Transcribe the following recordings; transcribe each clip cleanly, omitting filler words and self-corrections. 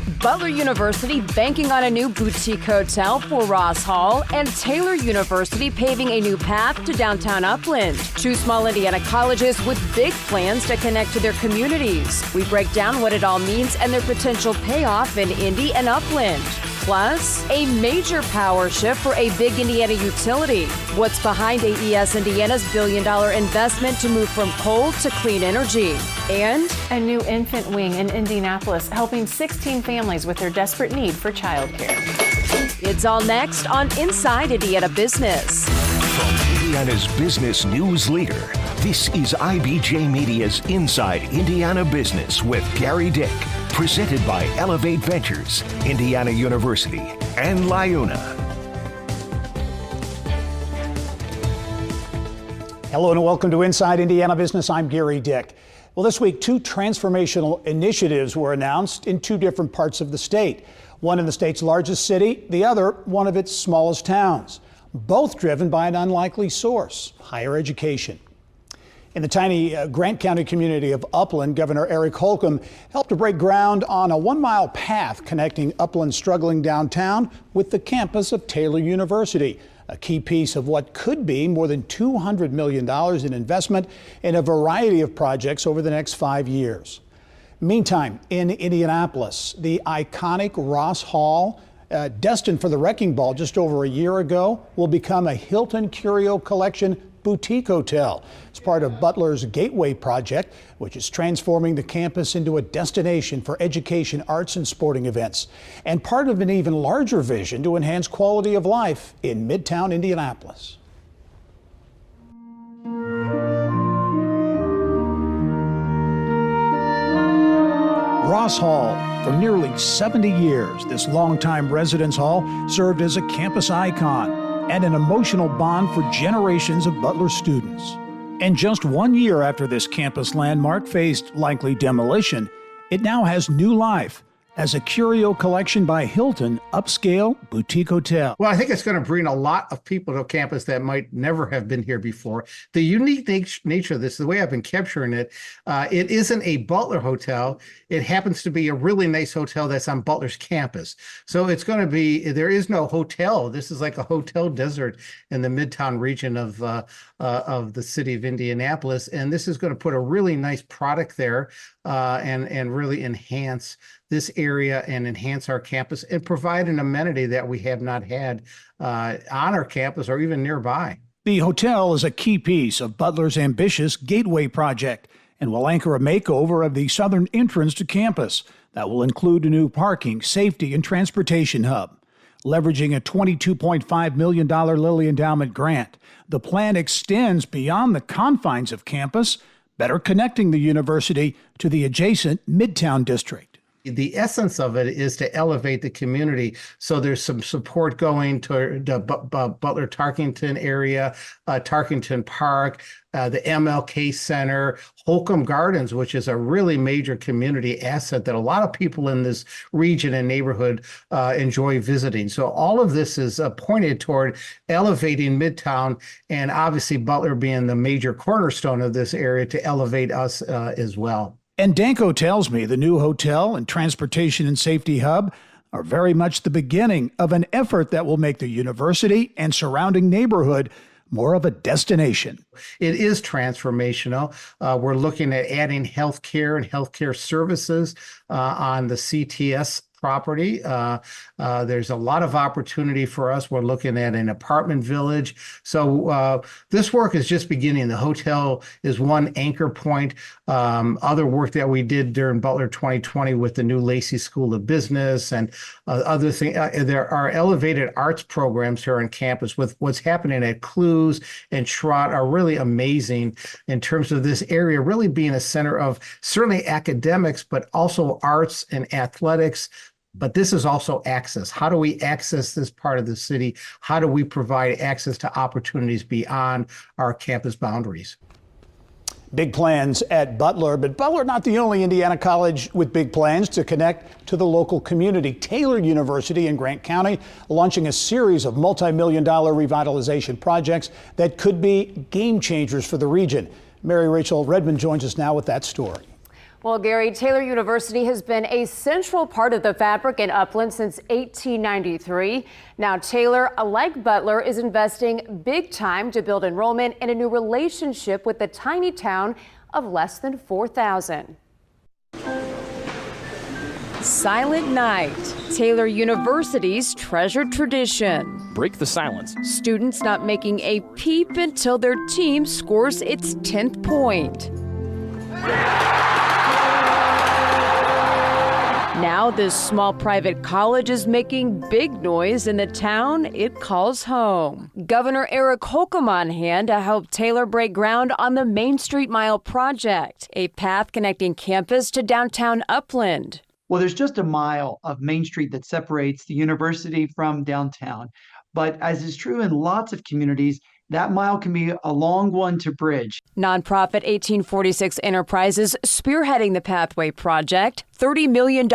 Butler University banking on a new boutique hotel for Ross Hall, and Taylor University paving a new path to downtown Upland. Two small Indiana colleges with big plans to connect to their communities. We break down what it all means and their potential payoff in Indy and Upland. Plus, a major power shift for a big Indiana utility. What's behind AES Indiana's billion-dollar investment to move from coal to clean energy? And a new infant wing in Indianapolis helping 16 families with their desperate need for childcare. It's all next on Inside Indiana Business. From Indiana's business news leader, this is IBJ Media's Inside Indiana Business with Gerry Dick. Presented by Elevate Ventures, Indiana University, and Liuna. Hello and welcome to Inside Indiana Business. I'm Gerry Dick. Well, this week, two transformational initiatives were announced in two different parts of the state. One in the state's largest city, the other one of its smallest towns. Both driven by an unlikely source, higher education. In the tiny Grant County community of Upland, Governor Eric Holcomb helped to break ground on a 1-mile path connecting Upland's struggling downtown with the campus of Taylor University, a key piece of what could be more than $200 million in investment in a variety of projects over the next 5 years. Meantime, in Indianapolis, the iconic Ross Hall, destined for the wrecking ball just over a year ago, will become a Hilton Curio Collection boutique hotel. It's part of Butler's Gateway project, which is transforming the campus into a destination for education, arts, and sporting events, and part of an even larger vision to enhance quality of life in Midtown Indianapolis. Ross Hall. For nearly 70 years, this longtime residence hall served as a campus icon and an emotional bond for generations of Butler students. And just 1 year after this campus landmark faced likely demolition, it now has new life as a curio collection by Hilton upscale boutique hotel. Well, I think it's going to bring a lot of people to campus that might never have been here before. The unique nature of this, the way I've been capturing it, it isn't a Butler hotel. It happens to be a really nice hotel that's on Butler's campus. So it's going to be, there is no hotel. This is like a hotel desert in the Midtown region of the city of Indianapolis. And this is going to put a really nice product there and really enhance this area and enhance our campus and provide an amenity that we have not had on our campus or even nearby. The hotel is a key piece of Butler's ambitious Gateway project and will anchor a makeover of the southern entrance to campus that will include a new parking, safety, and transportation hub. Leveraging a $22.5 million Lilly Endowment grant, the plan extends beyond the confines of campus, better connecting the university to the adjacent Midtown district. The essence of it is to elevate the community. So there's some support going to the Butler Tarkington area, Tarkington Park, the MLK Center, Holcomb Gardens, which is a really major community asset that a lot of people in this region and neighborhood enjoy visiting. So all of this is pointed toward elevating Midtown, and obviously Butler being the major cornerstone of this area to elevate us as well. And Danko tells me the new hotel and transportation and safety hub are very much the beginning of an effort that will make the university and surrounding neighborhood more of a destination. It is transformational. We're looking at adding healthcare and healthcare services on the CTS property. There's a lot of opportunity for us. We're looking at an apartment village. So this work is just beginning. The hotel is one anchor point. Other work that we did during Butler 2020 with the new Lacey School of Business and other things. There are elevated arts programs here on campus with what's happening at Clues and Schrott are really amazing in terms of this area really being a center of certainly academics, but also arts and athletics. But this is also access. How do we access this part of the city? How do we provide access to opportunities beyond our campus boundaries? Big plans at Butler, but Butler not the only Indiana college with big plans to connect to the local community. Taylor University in Grant County launching a series of multi-million-dollar revitalization projects that could be game changers for the region. Mary Rachel Redmond joins us now with that story. Well, Gerry, Taylor University has been a central part of the fabric in Upland since 1893. Now, Taylor, like Butler, is investing big time to build enrollment and a new relationship with the tiny town of less than 4,000. Silent Night, Taylor University's treasured tradition. Break the silence. Students not making a peep until their team scores its 10th point. Now this small private college is making big noise in the town it calls home. Governor Eric Holcomb on hand to help Taylor break ground on the Main Street Mile project, a path connecting campus to downtown Upland. Well, there's just a mile of Main Street that separates the university from downtown. But as is true in lots of communities, that mile can be a long one to bridge. Nonprofit 1846 Enterprises spearheading the Pathway Project, $30 million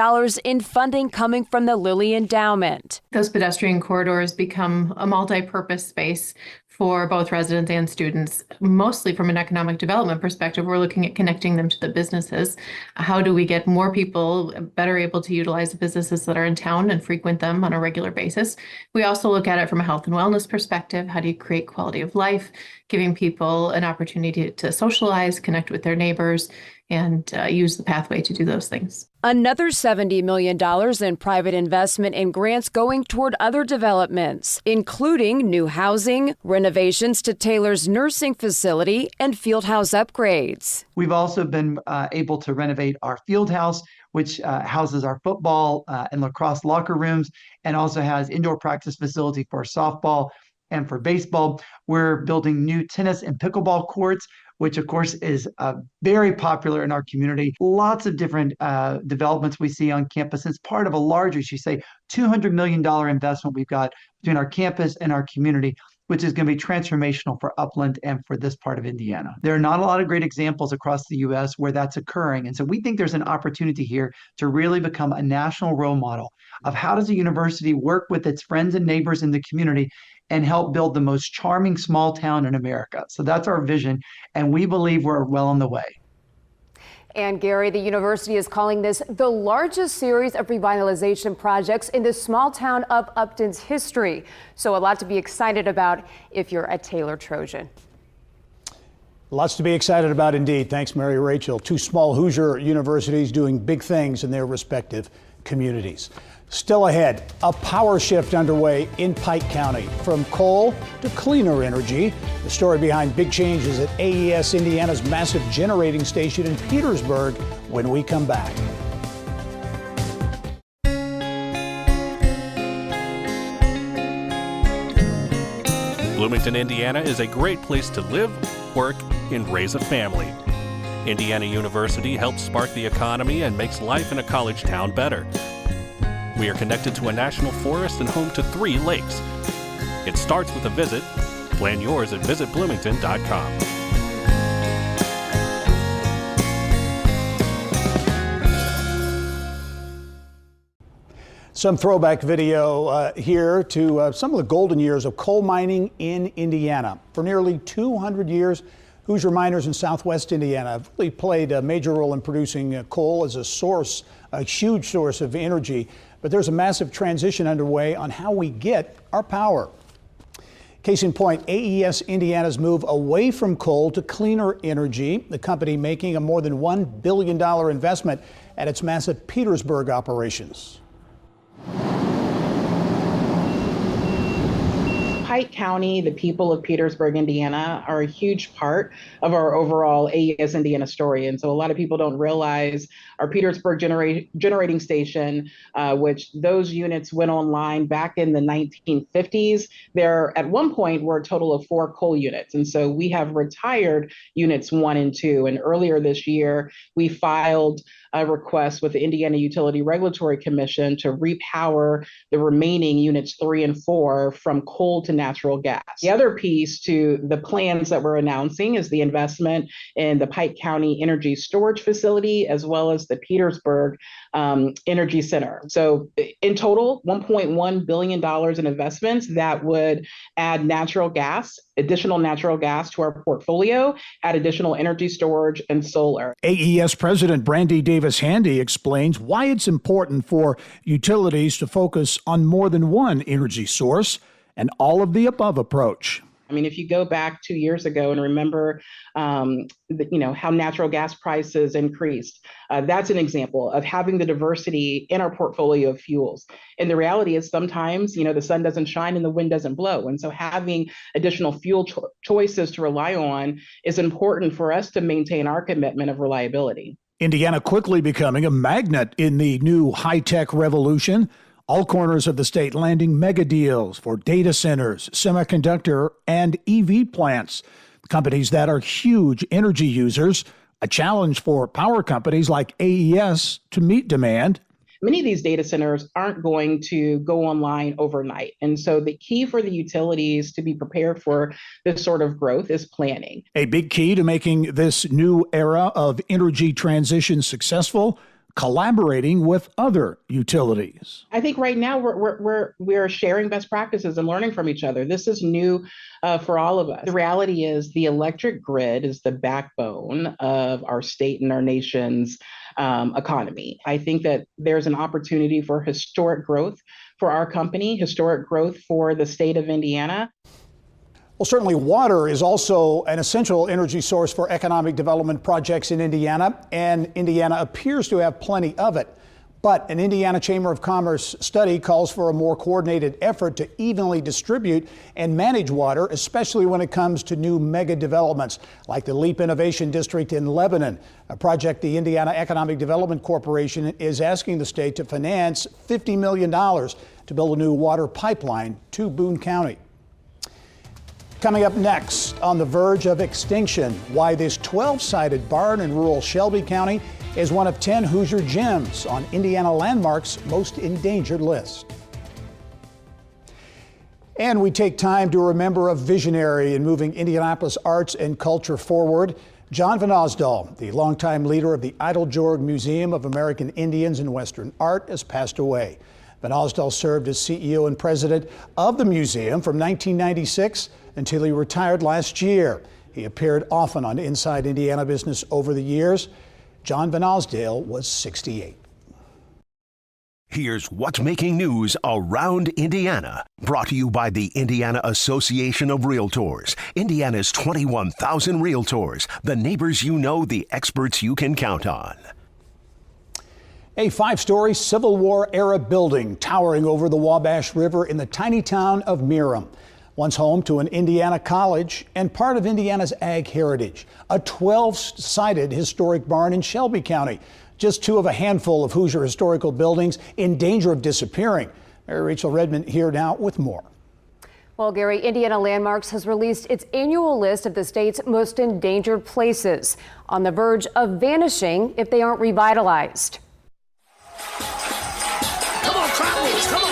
in funding coming from the Lilly Endowment. Those pedestrian corridors become a multi-purpose space for both residents and students. Mostly from an economic development perspective, we're looking at connecting them to the businesses. How do we get more people better able to utilize the businesses that are in town and frequent them on a regular basis? We also look at it from a health and wellness perspective. How do you create quality of life, giving people an opportunity to socialize, connect with their neighbors, and use the pathway to do those things. Another $70 million in private investment in grants going toward other developments, including new housing, renovations to Taylor's nursing facility, and field house upgrades. We've also been able to renovate our field house, which houses our football and lacrosse locker rooms, and also has indoor practice facility for softball and for baseball. We're building new tennis and pickleball courts, which of course is very popular in our community. Lots of different developments we see on campus. It's part of a larger, as you say, $200 million investment we've got between our campus and our community, which is going to be transformational for Upland and for this part of Indiana. There are not a lot of great examples across the U.S. where that's occurring. And so we think there's an opportunity here to really become a national role model of how does a university work with its friends and neighbors in the community and help build the most charming small town in America. So that's our vision, and we believe we're well on the way. And Gerry, the university is calling this the largest series of revitalization projects in the small town of Upton's history. So a lot to be excited about if you're a Taylor Trojan. Lots to be excited about indeed. Thanks, Mary Rachel. Two small Hoosier universities doing big things in their respective communities. Still ahead, a power shift underway in Pike County from coal to cleaner energy. The story behind big changes at AES Indiana's massive generating station in Petersburg when we come back. Bloomington, Indiana is a great place to live, work, and raise a family. Indiana University helps spark the economy and makes life in a college town better. We are connected to a national forest and home to 3 lakes. It starts with a visit. Plan yours at visitbloomington.com. Some throwback video here to some of the golden years of coal mining in Indiana. For nearly 200 years, Hoosier miners in southwest Indiana have really played a major role in producing coal as a huge source of energy. But there's a massive transition underway on how we get our power. Case in point, AES Indiana's move away from coal to cleaner energy, the company making a more than $1 billion investment at its massive Petersburg operations. Pike County, the people of Petersburg, Indiana, are a huge part of our overall AES Indiana story. And so a lot of people don't realize our Petersburg generating station, which those units went online back in the 1950s. There at one point were a total of 4 coal units. And so we have retired units 1 and 2. And earlier this year, we filed a request with the Indiana Utility Regulatory Commission to repower the remaining units 3 and 4 from coal to natural gas. The other piece to the plans that we're announcing is the investment in the Pike County Energy Storage Facility, as well as the Petersburg Energy Center. So in total, $1.1 billion in investments that would add additional natural gas to our portfolio, add additional energy storage and solar. AES President Brandi Davis-Handy explains why it's important for utilities to focus on more than one energy source and all of the above approach. I mean, if you go back 2 years ago and remember, how natural gas prices increased, that's an example of having the diversity in our portfolio of fuels. And the reality is sometimes, the sun doesn't shine and the wind doesn't blow. And so having additional fuel choices to rely on is important for us to maintain our commitment of reliability. Indiana quickly becoming a magnet in the new high-tech revolution. All corners of the state landing mega deals for data centers, semiconductor, and EV plants, companies that are huge energy users, a challenge for power companies like AES to meet demand. Many of these data centers aren't going to go online overnight. And so the key for the utilities to be prepared for this sort of growth is planning. A big key to making this new era of energy transition successful, collaborating with other utilities. I think right now we're sharing best practices and learning from each other. This is new for all of us. The reality is the electric grid is the backbone of our state and our nation's economy. I think that there's an opportunity for historic growth for our company, historic growth for the state of Indiana. Well, certainly water is also an essential energy source for economic development projects in Indiana, and Indiana appears to have plenty of it. But an Indiana Chamber of Commerce study calls for a more coordinated effort to evenly distribute and manage water, especially when it comes to new mega developments like the LEAP Innovation District in Lebanon, a project the Indiana Economic Development Corporation is asking the state to finance $50 million to build a new water pipeline to Boone County. Coming up next, on the verge of extinction, why this 12-sided barn in rural Shelby County is one of 10 Hoosier gems on Indiana Landmark's Most Endangered list. And we take time to remember a visionary in moving Indianapolis arts and culture forward. John Van Osdol, the longtime leader of the Eiteljorg Museum of American Indians and Western Art, has passed away. Van Osdol served as CEO and president of the museum from 1996 until he retired last year. He appeared often on Inside Indiana Business over the years. John Van Osdol was 68. Here's what's making news around Indiana. Brought to you by the Indiana Association of Realtors. Indiana's 21,000 realtors. The neighbors you know, the experts you can count on. A 5-story Civil War-era building towering over the Wabash River in the tiny town of Merom. Once home to an Indiana college and part of Indiana's ag heritage. A 12-sided historic barn in Shelby County. Just two of a handful of Hoosier historical buildings in danger of disappearing. Mary Rachel Redmond here now with more. Well, Gary, Indiana Landmarks has released its annual list of the state's most endangered places, on the verge of vanishing if they aren't revitalized. Come on, Travelers, come on!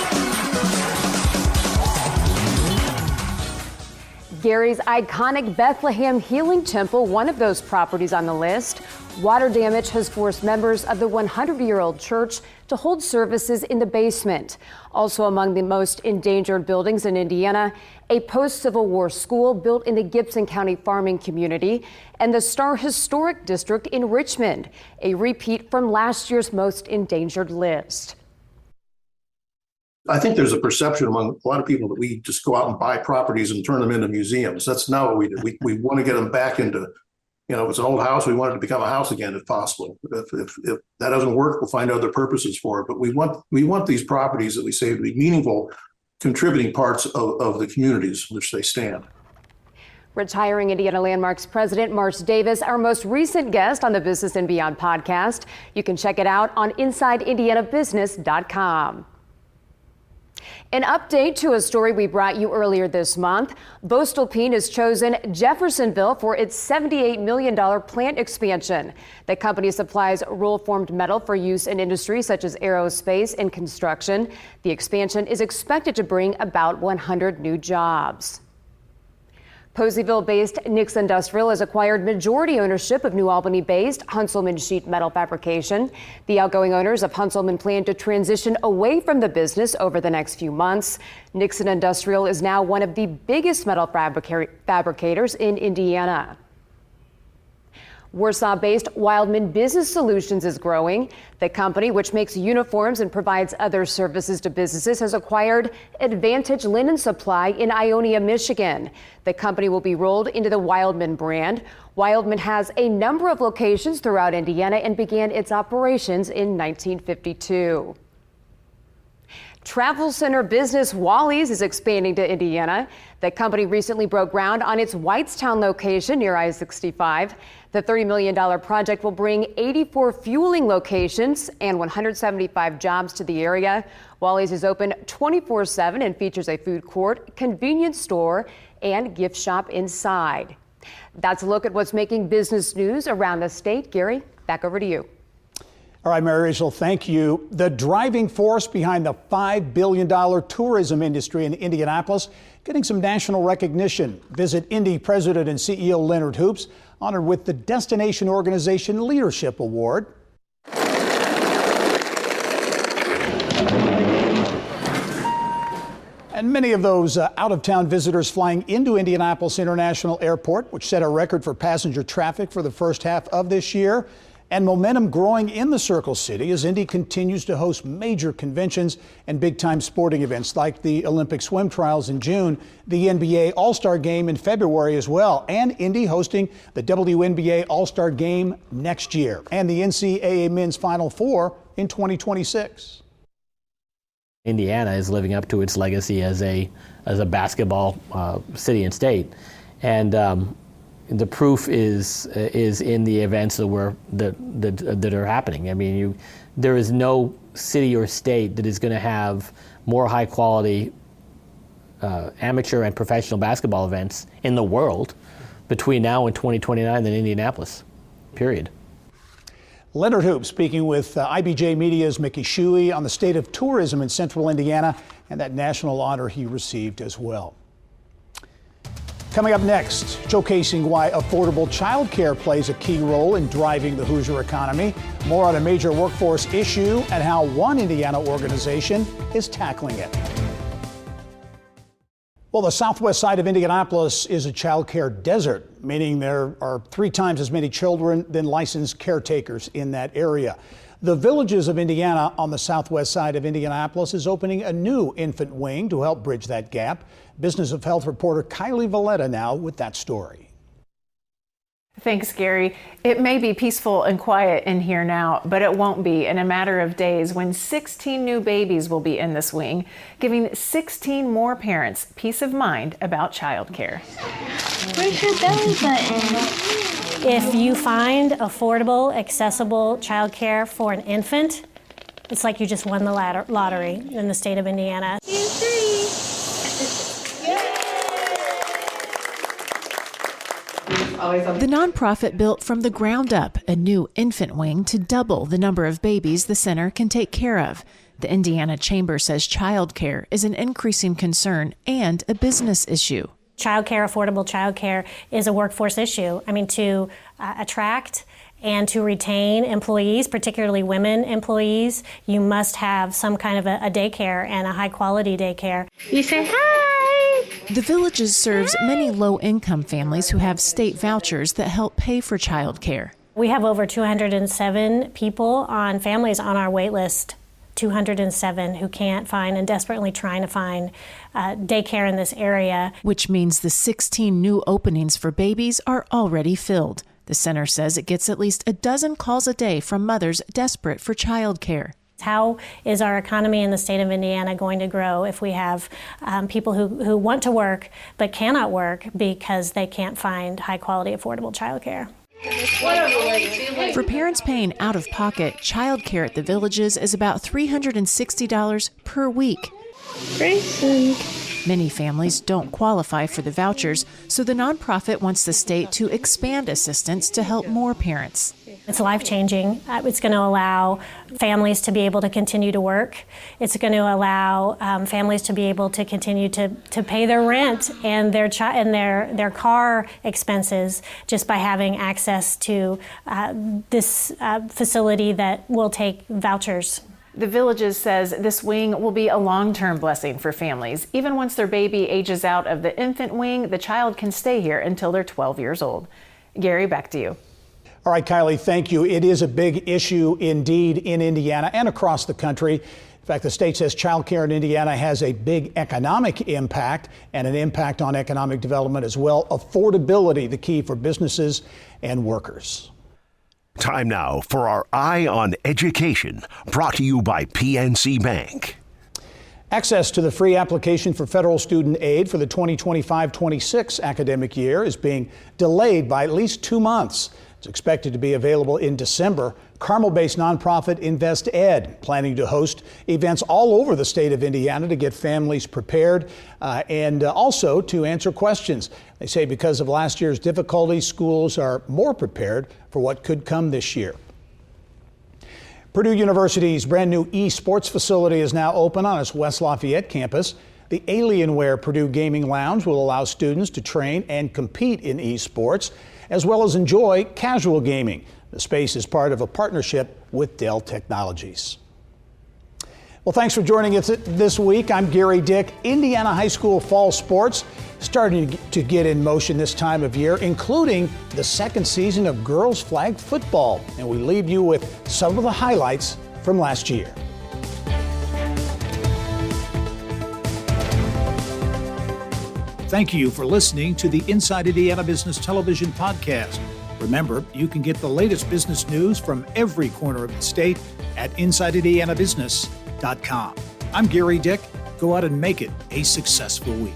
Gary's iconic Bethlehem Healing Temple, one of those properties on the list. Water damage has forced members of the 100-year-old church to hold services in the basement. Also among the most endangered buildings in Indiana, a post-Civil War school built in the Gibson County farming community, and the Star Historic District in Richmond, a repeat from last year's most endangered list. I think there's a perception among a lot of people that we just go out and buy properties and turn them into museums. That's not what we do. We want to get them back into, it's an old house. We want it to become a house again, if possible. If that doesn't work, we'll find other purposes for it. But we want these properties that we save to be meaningful, contributing parts of the communities in which they stand. Retiring Indiana Landmarks President Marsh Davis, our most recent guest on the Business and Beyond podcast. You can check it out on InsideIndianaBusiness.com. An update to a story we brought you earlier this month. Voestalpine has chosen Jeffersonville for its $78 million plant expansion. The company supplies roll-formed metal for use in industries such as aerospace and construction. The expansion is expected to bring about 100 new jobs. Poseyville-based Nix Industrial has acquired majority ownership of New Albany-based Hunselman Sheet Metal Fabrication. The outgoing owners of Hunselman plan to transition away from the business over the next few months. Nix Industrial is now one of the biggest metal fabricators in Indiana. Warsaw-based Wildman Business Solutions is growing. The company, which makes uniforms and provides other services to businesses, has acquired Advantage Linen Supply in Ionia, Michigan. The company will be rolled into the Wildman brand. Wildman has a number of locations throughout Indiana and began its operations in 1952. Travel center business Wally's is expanding to Indiana. The company recently broke ground on its Whitestown location near I-65. The $30 million project will bring 84 fueling locations and 175 jobs to the area. Wally's is open 24/7 and features a food court, convenience store, and gift shop inside. That's a look at what's making business news around the state. Gary, back over to you. All right, Mary Rachel, thank you. The driving force behind the $5 billion tourism industry in Indianapolis getting some national recognition. Visit Indy President and CEO Leonard Hoops, honored with the Destination Organization Leadership Award. And many of those out-of-town visitors flying into Indianapolis International Airport, which set a record for passenger traffic for the first half of this year. And momentum growing in the Circle City as Indy continues to host major conventions and big-time sporting events like the Olympic swim trials in June, the NBA All-Star Game in February as well, and Indy hosting the WNBA All-Star Game next year, and the NCAA Men's Final Four in 2026. Indiana is living up to its legacy as a basketball city and state, and the proof is in the events that are happening. I mean, there is no city or state that is going to have more high quality amateur and professional basketball events in the world between now and 2029 than Indianapolis, period. Leonard Hoops speaking with IBJ Media's Mickey Shuey on the state of tourism in central Indiana and that national honor he received as well. Coming up next, showcasing why affordable childcare plays a key role in driving the Hoosier economy. More on a major workforce issue and how one Indiana organization is tackling it. Well, the southwest side of Indianapolis is a childcare desert, meaning there are 3 times as many children than licensed caretakers in that area. The Villages of Indiana on the southwest side of Indianapolis is opening a new infant wing to help bridge that gap. Business of Health reporter Kylie Valletta now with that story. Thanks, Gary. It may be peaceful and quiet in here now, but it won't be in a matter of days when 16 new babies will be in this wing, giving 16 more parents peace of mind about childcare. Where's your belly button? If you find affordable, accessible childcare for an infant, it's like you just won the lottery in the state of Indiana. The nonprofit built from the ground up a new infant wing to double the number of babies the center can take care of. The Indiana Chamber says childcare is an increasing concern and a business issue. Childcare, affordable childcare, is a workforce issue. I mean, to attract and to retain employees, particularly women employees, you must have some kind of a daycare and a high-quality daycare. You say hi! The Villages serves many low-income families who have state vouchers that help pay for childcare. We have over 207 people on families on our wait list, 207 who can't find and desperately trying to find daycare in this area. Which means the 16 new openings for babies are already filled. The center says it gets at least a dozen calls a day from mothers desperate for childcare. How is our economy in the state of Indiana going to grow if we have people who want to work but cannot work because they can't find high-quality, affordable childcare? For parents paying out of pocket, childcare at the Villages is about $360 per week. Many families don't qualify for the vouchers, so the nonprofit wants the state to expand assistance to help more parents. It's life-changing. It's going to allow families to be able to continue to work. It's going to allow families to be able to continue to pay their rent and their car expenses just by having access to this facility that will take vouchers. The Villages says this wing will be a long-term blessing for families. Even once their baby ages out of the infant wing, the child can stay here until they're 12 years old. Gary, back to you. All right, Kylie, thank you. It is a big issue indeed in Indiana and across the country. In fact, the state says childcare in Indiana has a big economic impact and an impact on economic development as well. Affordability, the key for businesses and workers. Time now for our Eye on Education, brought to you by PNC Bank. Access to the free application for federal student aid for the 2025-26 academic year is being delayed by at least 2 months. It's expected to be available in December. Carmel-based nonprofit Invest Ed planning to host events all over the state of Indiana to get families prepared and also to answer questions. They say because of last year's difficulties, schools are more prepared for what could come this year. Purdue University's brand new esports facility is now open on its West Lafayette campus. The Alienware Purdue Gaming Lounge will allow students to train and compete in esports, as well as enjoy casual gaming. The space is part of a partnership with Dell Technologies. Well, thanks for joining us this week. I'm Gerry Dick. Indiana high school fall sports starting to get in motion this time of year, including the second season of girls flag football. And we leave you with some of the highlights from last year. Thank you for listening to the Inside Indiana Business Television podcast. Remember, you can get the latest business news from every corner of the state at InsideIndianaBusiness.com. I'm Gerry Dick. Go out and make it a successful week.